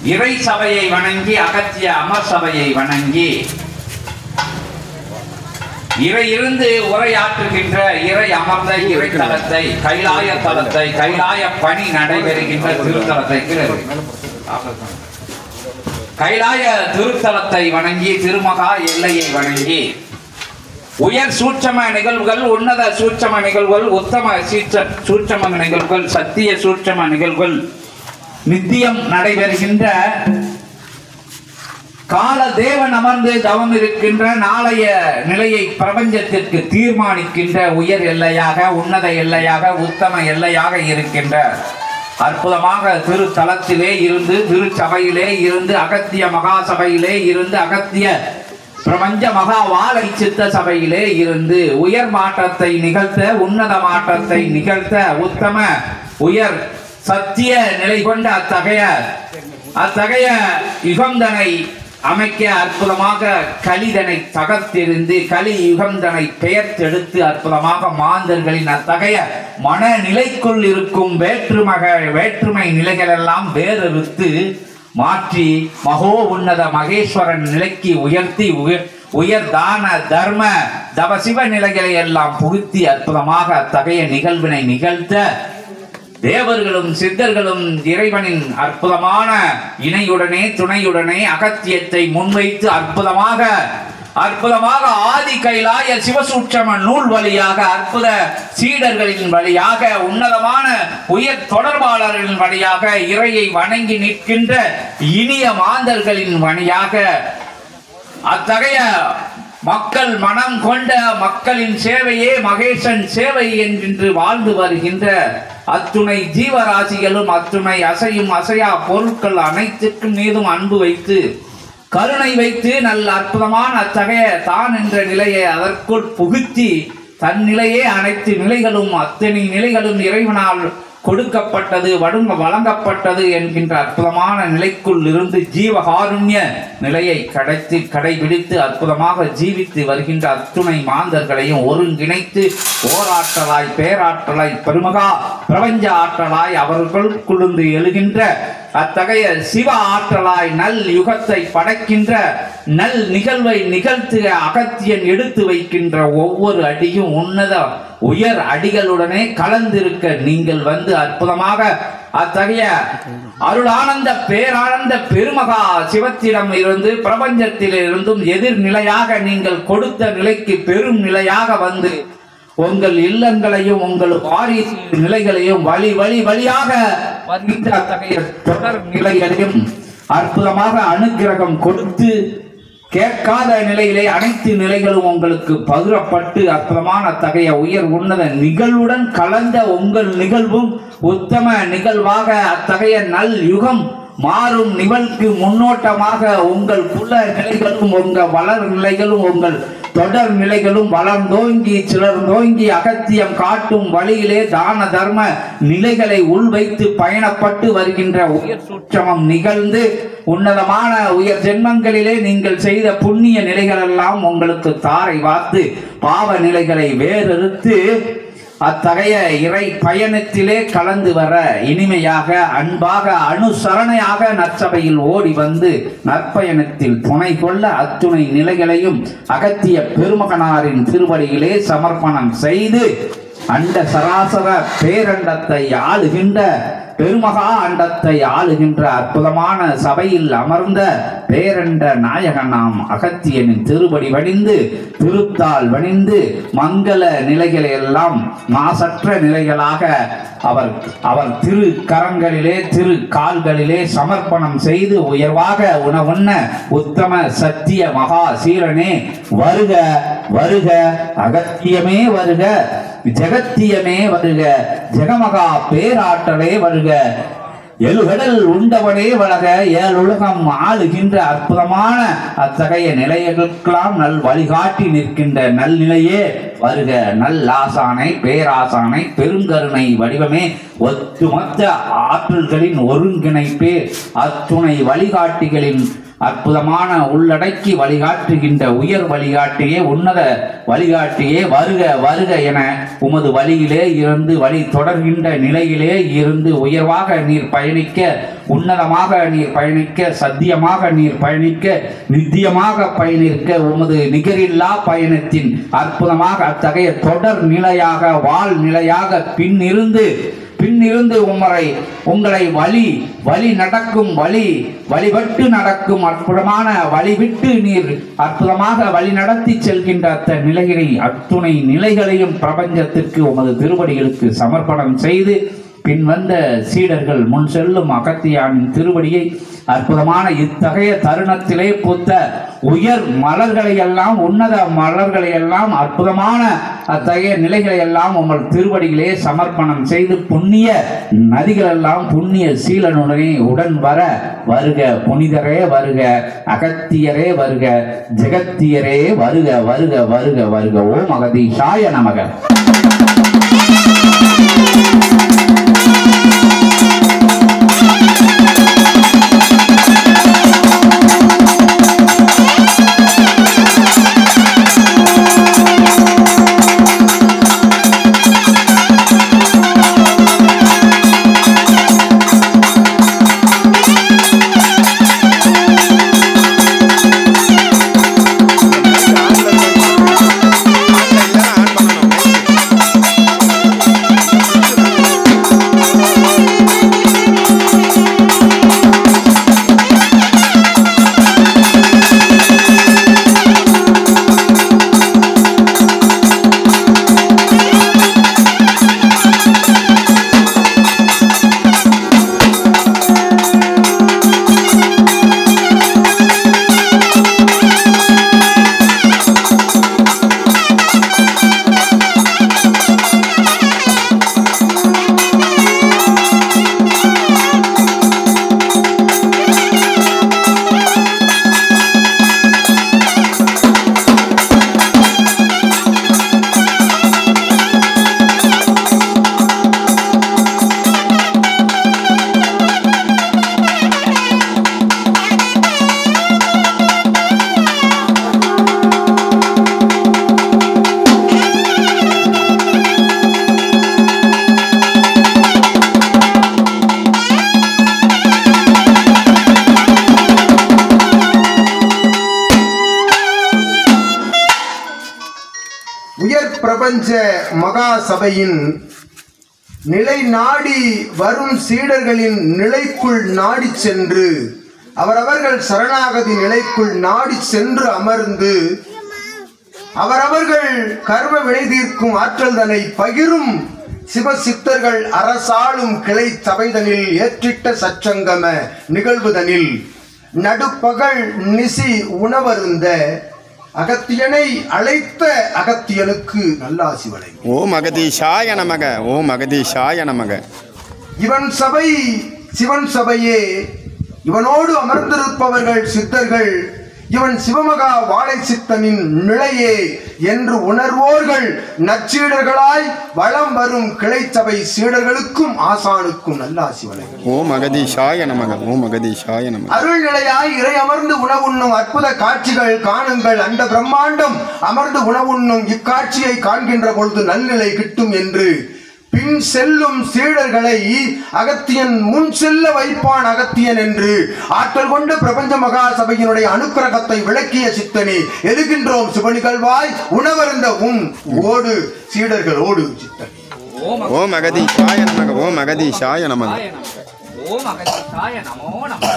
இறை சபையை வணங்கி அகத்திய அமர் சபையை வணங்கி இறை இருந்து உரையாற்றுகின்ற இறை அமர்ந்த இறை தலத்தை கைலாய தலத்தை கைலாய பணி நடைபெறுகின்ற திருத்தலத்தை கைலாய திருத்தலத்தை வணங்கி திருமகா எல்லையை வணங்கி உயர் சூட்சம நிகழ்வுகள் உன்னத சூட்சம நிகழ்வுகள் உத்தம சூட்சம நிகழ்வுகள் சத்திய சூட்சம நிகழ்வுகள் நித்தியம் நடைபெறுகின்ற கால தேவன் அமர்ந்து தவம் இருக்கின்ற நாளைய நிலையை பிரபஞ்சத்திற்கு தீர்மானிக்கின்ற உயர் எல்லையாக உன்னத எல்லையாக உத்தம எல்லையாக இருக்கின்ற அற்புதமாக திருத்தலத்திலே இருந்து திருச்சபையிலே இருந்து அகத்திய மகா சபையிலே இருந்து அகத்திய பிரபஞ்ச மகா வாழை சித்த சபையிலே இருந்து உயர் மாற்றத்தை நிகழ்த்த உன்னத மாற்றத்தை நிகழ்த்த உத்தம உயர் சத்திய நிலை கொண்ட அத்தகைய யுகந்தனை அமைக்க அற்புதமாக கலிதனை தகர்த்தெறிந்து கலி யுகந்தனை பெயர்த்தெடுத்து அற்புதமாக மாந்தர்களின் அத்தகைய மனநிலைக்குள் இருக்கும் வேற்றுமை நிலைகள் எல்லாம் வேறறுத்து மாற்றி மகோ உன்னத மகேஸ்வரன் நிலைக்கு உயர்த்தி உயர் தான தர்ம தவசிவ நிலைகளை எல்லாம் புகுத்தி அற்புதமாக அத்தகைய நிகழ்வினை நிகழ்த்த தேவர்களும் சித்தர்களும் இறைவனின் அற்புதமான இணையுடனே துணையுடனே அகத்தியத்தை முன்வைத்து அற்புதமாக ஆதி கைலாய சிவசூட்சம நூல் வழியாக அற்புத சீடர்களின் வழியாக உன்னதமான உயர் தொடர்பாளர்களின் வழியாக இறையை வணங்கி நிற்கின்ற இனிய மாந்தர்களின் வழியாக அத்தகைய மக்கள் மனம் கொண்ட மக்களின் சேவையே மகேசன் சேவை என்று வாழ்ந்து வருகின்ற அத்துணை ஜீவராசிகளும் அத்துணை அசையும் அசையா பொருட்கள் அனைத்திற்கும் மீதும் அன்பு வைத்து கருணை வைத்து நல்ல அற்புதமான அத்தகைய தான் என்ற நிலையை அதற்குள் புகுத்தி தன் நிலையே அனைத்து நிலைகளும் அத்தனை நிலைகளும் இறைவனால் கொடுக்கப்பட்டது வழங்கப்பட்டது என்கின்ற அற்புதமான நிலைக்குள் இருந்து ஜீவகாருண்ய நிலையை கடைபிடித்து அற்புதமாக ஜீவித்து வருகின்ற அத்துணை மாந்தர்களையும் ஒருங்கிணைத்து ஓராற்றலாய் பேராற்றலாய் பெருமகா பிரபஞ்ச ஆற்றலாய் அவர்களுக்குள்ளிருந்து எழுகின்ற அத்தகைய சிவ ஆற்றலாய் நல் யுகத்தை படைக்கின்ற நல் நிகழ்வை நிகழ்த்துக அகத்தியன் எடுத்து வைக்கின்ற ஒவ்வொரு அடியும் உன்னத உயர் அடிகளுடனே கலந்திருக்க நீங்கள் வந்து அற்புதமாக அத்தகைய அருளானந்த பேரானந்த பெருமகா சிவத்திடம் இருந்து பிரபஞ்சத்திலிருந்தும் எதிர்நிலையாக நீங்கள் கொடுத்த நிலைக்கு பெரும் நிலையாக வந்து உங்கள் இல்லங்களையும் உங்கள் வாரிசு நிலைகளையும் வழியாக வருகின்ற அத்தகைய தொடர் நிலைகளையும் அற்புதமாக அனுக்கிரகம் கொடுத்து கேட்காத நிலையிலே அனைத்து நிலைகளும் உங்களுக்கு பகிரப்பட்டு அற்புதமான அத்தகைய உயர் உன்னத நிகழ்வுடன் கலந்த உங்கள் நிகழ்வும் உத்தம நிகழ்வாக அத்தகைய நல் யுகம் மாறும் நிகழ்வுக்கு முன்னோட்டமாக உங்கள் குல நிலைகளும் உங்கள் வளர் நிலைகளும் உங்கள் தொடர் நிலைகளும் வளர்ந்தோங்கி சிலர்ந்தோங்கி அகத்தியம் காட்டும் வழியிலே தான தர்ம நிலைகளை உள்வைத்து பயணப்பட்டு வருகின்ற உயர் சூட்சமம் நிகழ்ந்து உன்னதமான உயர் ஜென்மங்களிலே நீங்கள் செய்த புண்ணிய நிலைகள் எல்லாம் உங்களுக்கு தாரை வார்த்து பாவ நிலைகளை வேறறுத்து அத்தகைய இறை பயணத்திலே கலந்து வர இனிமையாக அன்பாக அனுசரணையாக நற்சபையில் ஓடி வந்து நற்பயணத்தில் துணை கொள்ள அத்துணை நிலைகளையும் அகத்திய பெருமகனாரின் திருவடியிலே சமர்ப்பணம் செய்து அண்ட சராசர பேரண்டத்தை ஆளுகின்ற பெருமகா அண்டத்தை ஆளுகின்ற அற்புதமான சபையில் அமர்ந்த பேரண்ட நாயகனாம் அகத்தியனின் திருவடி வணிந்து திருத்தால் வணிந்து மங்கள நிலைகளை எல்லாம் மாசற்ற நிலைகளாக அவர் திரு கரங்களிலே திரு கால்களிலே சமர்ப்பணம் செய்து உயர்வாக உணவுண்ண உத்தம சத்திய மகா சீரனே வருக வருக அகத்தியமே வருக ஜெகத்தியமே வருக ஜெகமகா பேராற்றலே வருக எழுகடல் உண்டவனே வளக ஏழுலகம் ஆளுகின்ற அற்புதமான அத்தகைய நிலைகளுக்கெல்லாம் நல் வழிகாட்டி நிற்கின்ற நல்நிலையே வருக நல் ஆசானை பேராசானை பெருங்கருணை வடிவமே ஒட்டுமொத்த ஆற்றல்களின் ஒருங்கிணைப்பே அத்துணை வழிகாட்டிகளின் அற்புதமான உள்ளடக்கி வழிகாட்டுகின்ற உயர் வழிகாட்டியே, உன்னத வழிகாட்டியே, வருக வருக என உமது வழியிலே இருந்து வழி தொடர்கின்ற நிலையிலே இருந்து உயர்வாக நீர் பயணிக்க, உன்னதமாக நீர் பயணிக்க, சத்தியமாக நீர் பயணிக்க, நித்தியமாக பயணிக்க, உமது நிகரில்லா பயணத்தின் அற்புதமாக அத்தகைய தொடர் நிலையாக வாழ் நிலையாக பின்னிருந்து உங்களை வழி நடக்கும் வழிபட்டு நடக்கும் அற்புதமான வழிவிட்டு நீர் அற்புதமாக வழி நடத்தி செல்கின்ற அத்துணை நிலைகளையும் பிரபஞ்சத்திற்கு உமது திருவடிகளுக்கு சமர்ப்பணம் செய்து பின் வந்த சீடர்கள் முன் செல்லும் அகத்தியானின் திருவடியை அற்புதமான இத்தகைய தருணத்திலே பூத்த உயர் மலர்களை எல்லாம், உன்னத மலர்களை எல்லாம், அற்புதமான அத்தகைய நிலைகளை எல்லாம் உங்கள் திருவடிகளே சமர்ப்பணம் செய்து புண்ணிய நதிகள் எல்லாம் புண்ணிய சீலனுடனே உடன் வருக புனிதரே வருக, அகத்தியரே வருக, ஜெகத்தியரே வருக வருக வருக வருக. ஓம் அகதீஷாய நமக. பிரபஞ்ச மகா சபையின் நிலை நாடி வரும் சீடர்களின் நிலைக்குள் நாடி சென்று அவரவர்கள் சரணாகதி நிலைக்குள் நாடி சென்று அமர்ந்து அவரவர்கள் கர்ம வினை தீர்க்கும் ஆற்றல் தன்னை பகிரும் சிவசித்தர்கள் அரசாளும் கிளை சபைதனில் ஏற்றிட்ட சச்சங்கம நிகழ்வுதனில் நடுப்பகல் நிசி உணவருந்த அகத்தியனை அழைத்த அகத்தியனுக்கு நல்லாசி வழங்கி. ஓம் அகதீஷாய நமக. ஓம் அகதீஷாய நமக. இவன் சபை சிவன் சபையே, இவனோடு அமர்ந்திருப்பவர்கள் சித்தர்கள், இவன் சிவமகா வாழை சித்தனின் நிலையே என்று உணர்வோர்கள் நச்சீடர்களாய் வளம் வரும் கிளை சபை சீடர்களுக்கும் ஆசானுக்கும் நல்லாசி வழங்கி. ஓம் அகதீஷாய நமக. ஓம் அகதீஷாய நமக. அருள் நிலையாய் இறை அமர்ந்து உணவுண்ணும் அற்புத காட்சிகள் காணுங்கள். அந்த பிரம்மாண்டம் அமர்ந்து உணவுண்ணும் இக்காட்சியை காண்கின்ற பொழுது நல்நிலை கிட்டும் என்று பின் செல்லும் சீடர்களை அகத்தியன் முன் செல்ல வைப்பான் அகத்தியன் என்று ஆற்றல் கொண்டு பிரபஞ்ச மகா சபையினுடைய அனுக்கிரகத்தை விளக்கிய சித்தனே, எழுகின்றோம் சிவனிகழ்வாய் உணவருந்த உன் ஓடு சீடர்களோடு சித்தனே. ஓம் அகதீஷாய நமக. ஓம் அகதீஷாய நமக. ஓம் அகதீஷாய நமோ நமः.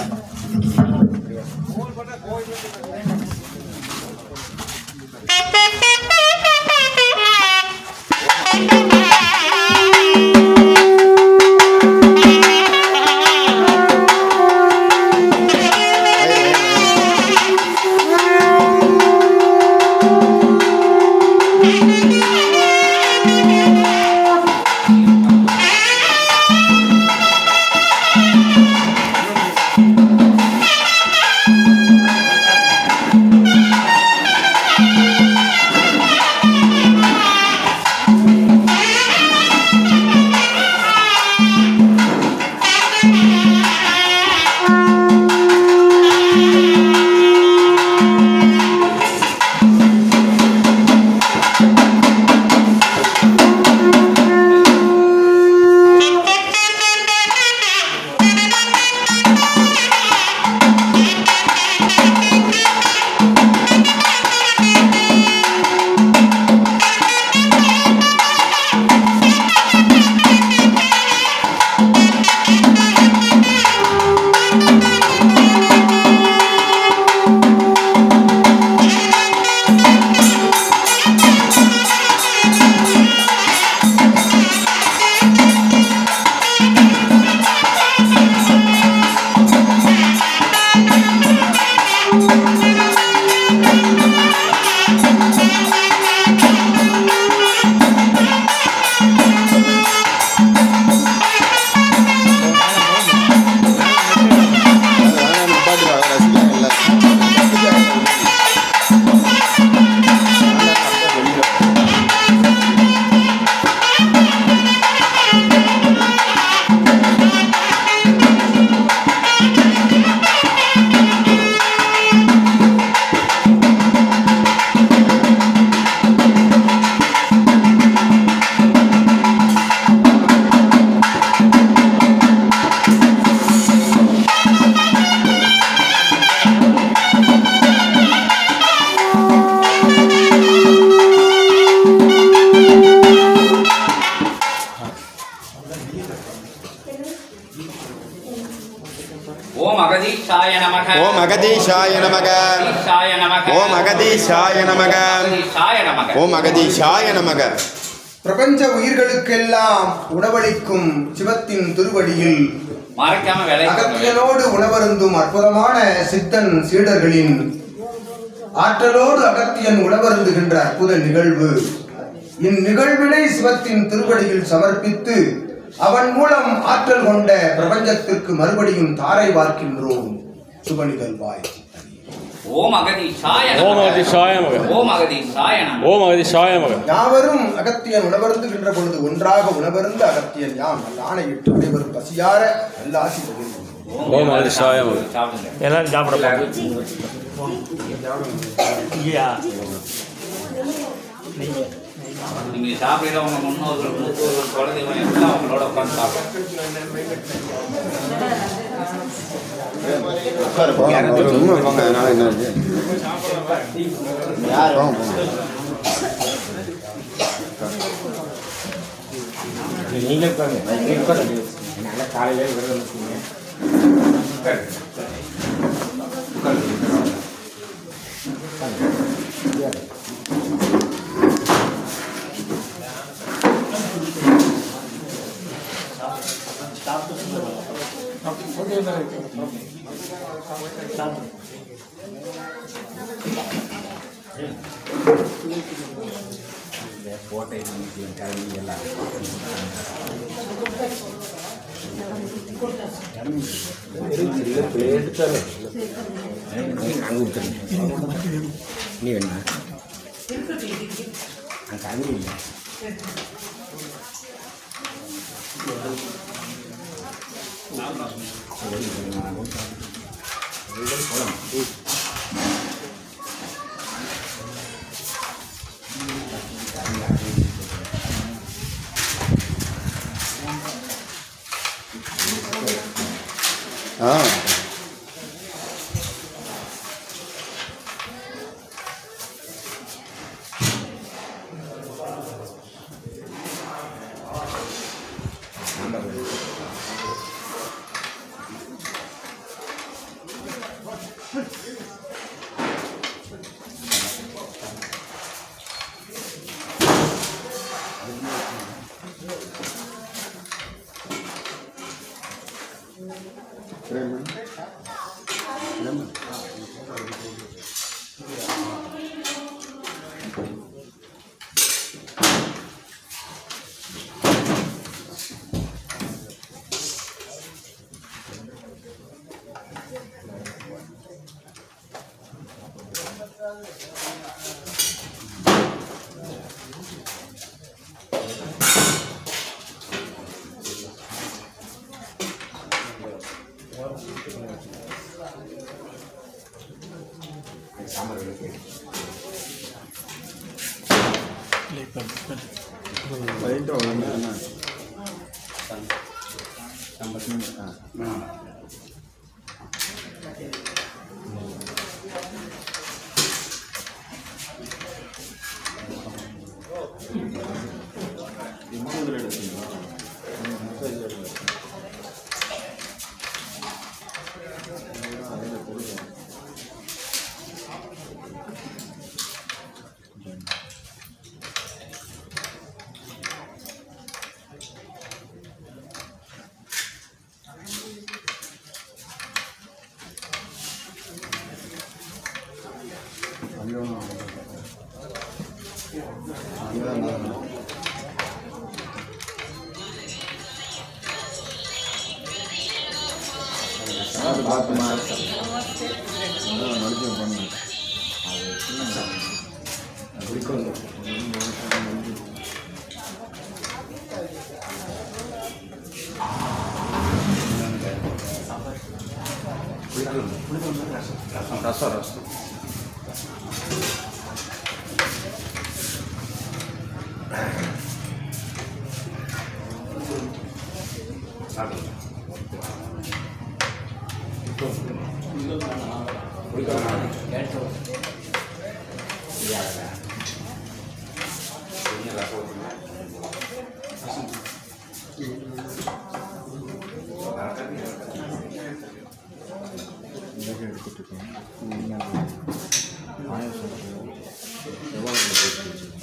ஓம் அகதீஷாய நமக. ஓம் அகதீஷாய நமக. அகதீஷாய நமக. ஓம் அகதீஷாய நமக. அகதீஷாய நமக. ஓம் அகதீஷாய நமக. பிரபஞ்ச உயிர்களுக்கெல்லாம் உணவளிக்கும் சிவத்தின் திருவடியில் மறக்காம வேலை அகத்தியனோடு உணவருந்தும் அற்புதமான சித்தன் சீடர்களின் ஆற்றலோடு அகத்தியன் உணவருந்துகின்ற அற்புத நிகழ்வு. இந்நிகழ்வினை சிவத்தின் திருவடியில் சமர்ப்பித்து அவன் மூலம் ஆற்றல் கொண்ட பிரபஞ்சத்திற்கு மறுபடியும் தாரை வார்க்கின்றோம். சுபனிதல் வாய். ஓம் அகதீஷாய நமக. ஓம் அகதீஷாய நமக. ஓம் அகதீஷாய நமக. ஓம் அகதீஷாய நமக. யாவரும் அகத்தியன் உணவருந்துகின்ற பொழுது ஒன்றாக உணவருந்து அகத்தியன் யாம் நல்ல ஆணையிட்டு அனைவரும் பசியார நல்ல ஆசி பகிர்வோம். ஓம் அகதீஷாய நமக. சாப்பிடுங்க. எல்லாரும் சாப்பிடலாம். நீங்க சாப்பிட உங்க முன்னோர்கள் மூத்தோர்கள் குழந்தைங்க எல்லாம் அவங்களோட உட்காந்து சாப்பிடுங்க. சும்மா போங்க, அதனால என்ன இருக்கு? போங்க, போங்க. நீ வேணா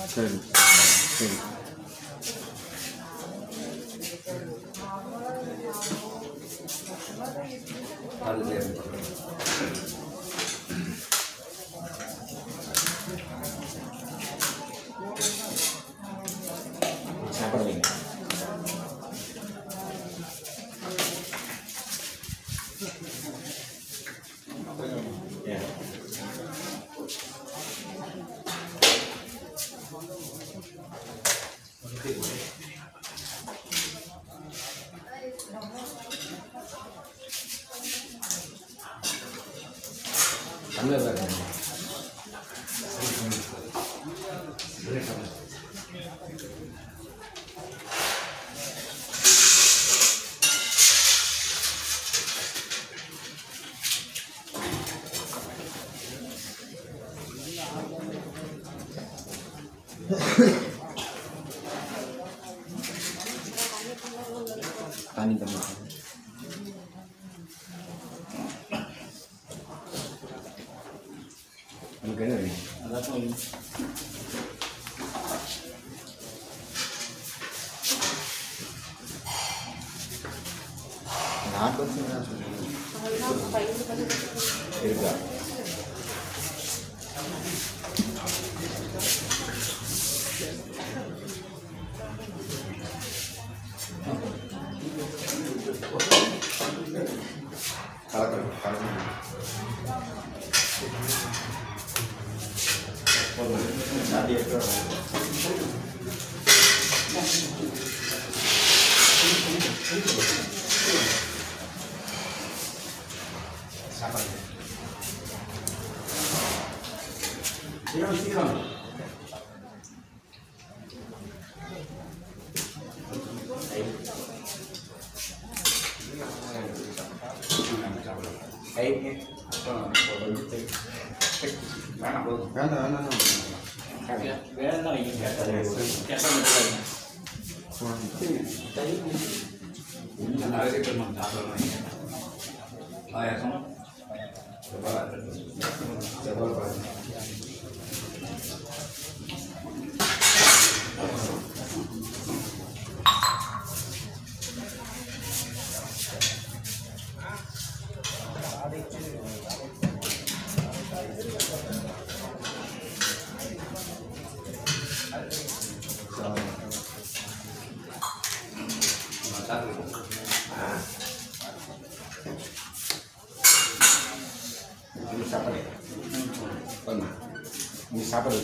சரி சரி இருக்கா சாப்பாடு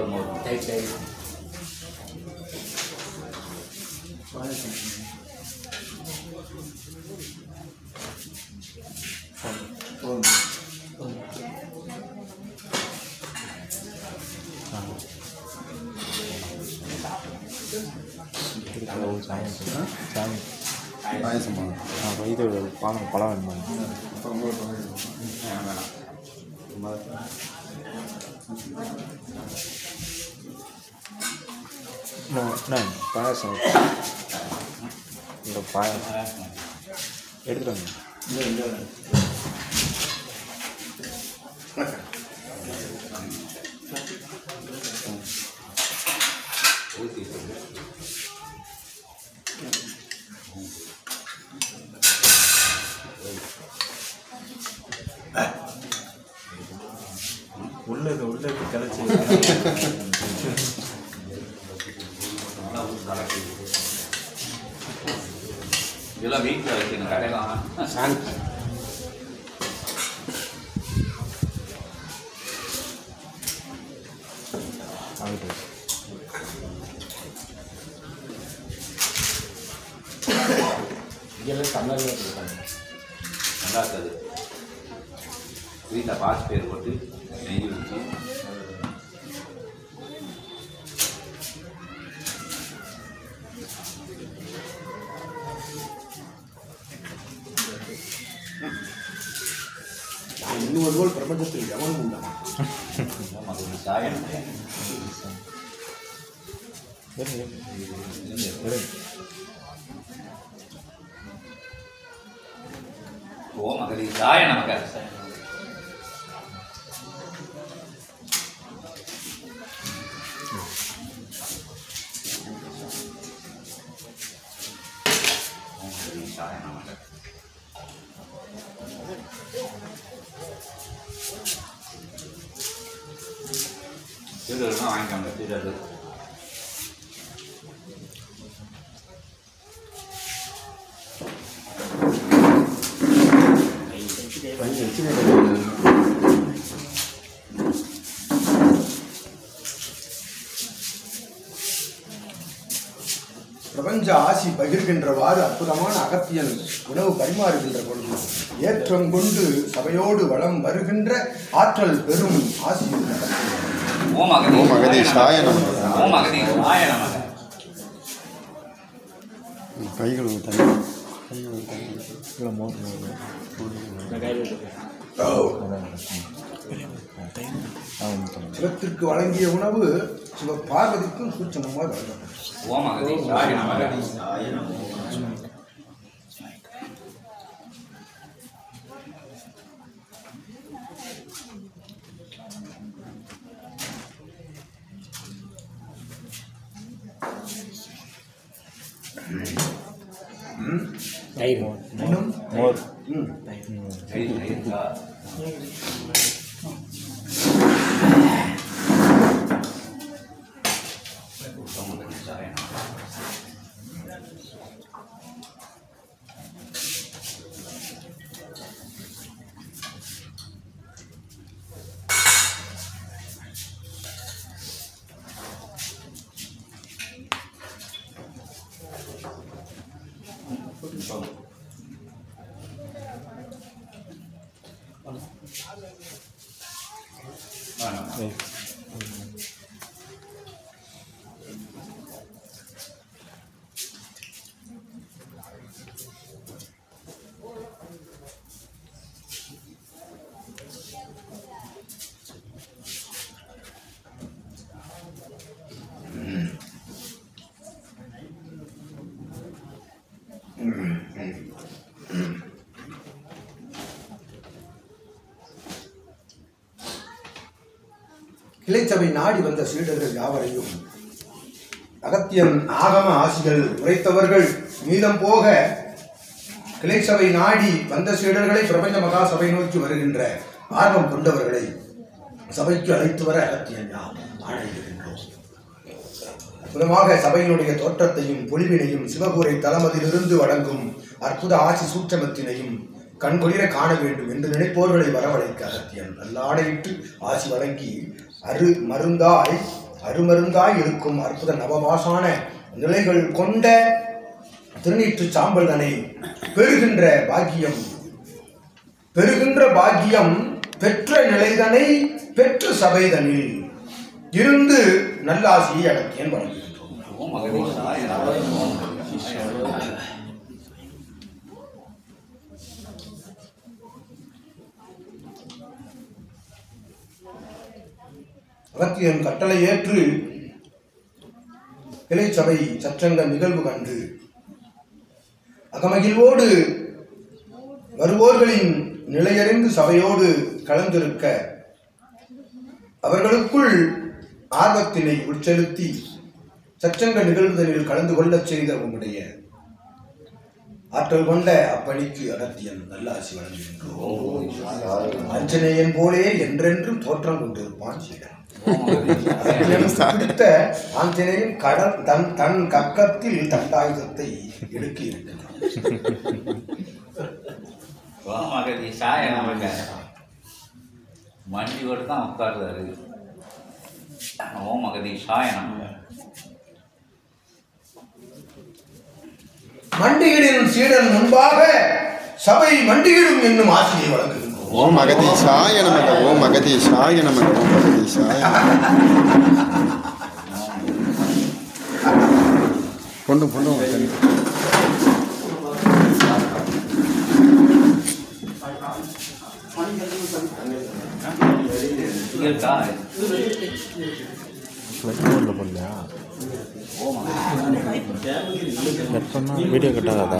một tay tay இது பழம் வேணுமா பாயாசம் இந்த பாயாசம் எடுத்துட்டு வாங்க. உள்ளது கலைச்சி இதெல்லாம் வீட்டில் வைக்கணும் கடையெல்லாம் இங்கெல்லாம் தமிழில் இருக்காங்க. நல்லா இருக்காது. வீட்டில் பாசி பேர் போட்டு நெய் வச்சு இன்னும் ஒரு போல் பிரபஞ்சத்தில் எவனும் உண்டான். அது சாயம் ஓம் அகதி சாய நமக. சீடர்லாம் வாங்கிக்காங்க. சீடர் பிரபஞ்ச ஆசி பகிர்கின்றவாறு அற்புதமான அகத்தியன் உணவு பரிமாறுகின்ற பொழுது ஏற்றம் கொண்டு சபையோடு வளம் வருகின்ற ஆற்றல் பெரும் ஆசி. ஓம் அகதி ஓம் அகதீஷாய நமக. ஓம் அகதி சாய நமக. கைகள் தண்ணி இல்லை மோர் சிவத்திற்கு வழங்கிய உணவு சிவ பார்வதிக்கும் சூட்சமமாக வழங்கப்பட்டது. ஓம் அகதி சாய நமக. தயிர் மோர் இன்னும் மோர் கிளைச்சபை நாடி வந்த சீடர்கள் யாவரையும் அகத்தியன் ஆகம ஆசிகள் உரைத்தவர்கள் மீதம் போக கிளைச்சபை நாடி வந்த சீடர்களை பிரபஞ்ச மகா சபை நோக்கி வருகின்ற ஆர்வம் கொண்டவர்களை சபைக்கு அழைத்து வர அகத்தியன் நாம் ஆணையிடுகின்றோம். அற்புதமாக சபையினுடைய தோற்றத்தையும் பொலிவினையும் சிவபூரை தளமதிலிருந்து வழங்கும் அற்புத ஆசி சூட்சமத்தினையும் கண்கொளிர காண வேண்டும் என்று நினைப்போர்களை வரவழைக்க அகத்தியன் நல்ல ஆணையிட்டு ஆசி வழங்கி அருமருந்தாய் இருக்கும் அற்புத நவமாசான நிலைகள் கொண்ட திருநீற்று சாம்பல்தனை பெறுகின்ற பாக்கியம் பெற்ற நிலைதனை பெற்ற சபைதனில் இருந்து நல்லாசியை அகத்தியன் வழங்குகின்றோம். ஓம் அகதி சாய நமக. அகத்தியன் கட்டளை ஏற்று கிளை சபை சற்றங்க நிகழ்வு கண்டு அகமகிழ்வோடு வருவோர்களின் நிலையறிந்து சபையோடு கலந்திருக்க அவர்களுக்குள் ஆர்வத்தினை உட்செலுத்தி சற்றங்க நிகழ்வுதலில் கலந்து கொள்ளச் செய்த உங்களுடைய ஆற்றல் கொண்ட அப்பணிக்கு அகத்தியன் நல்லாசி வழங்குகின்றோம். ஆஞ்சநேயன் போலே என்றென்றும் தோற்றம் கொண்டிருப்பான் சீடன். பிடித்த ஆஞ்சநேயன் கடல் தன் கக்கத்தில் தண்டாயுதத்தை எடுக்க இருக்கின்றான். மண்டியோடு தான் உட்கார்றாரு. ஓம் அகதீஷாய நமக. மண்டியிடும் சீடன் முன்பாக சபை மண்டியிடும் என்னும் ஆசிரியை வழங்குகின்றோம். ஓம் அகதீஷாய நமக ஓம் அகதீஷாய நமக ஓம் அகதீஷாய பொண்ணு போடலையா வீடியோ கட்டாதா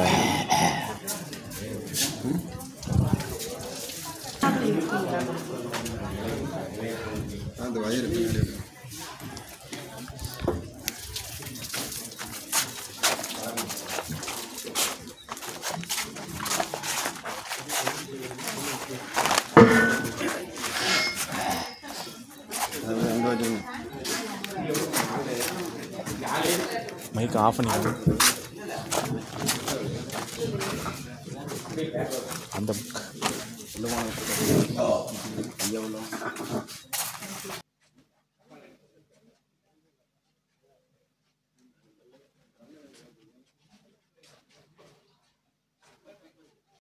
அந்த வயிறு பின்னாடி மைக் ஆஃப் பண்ணிக்கோங்க. அந்த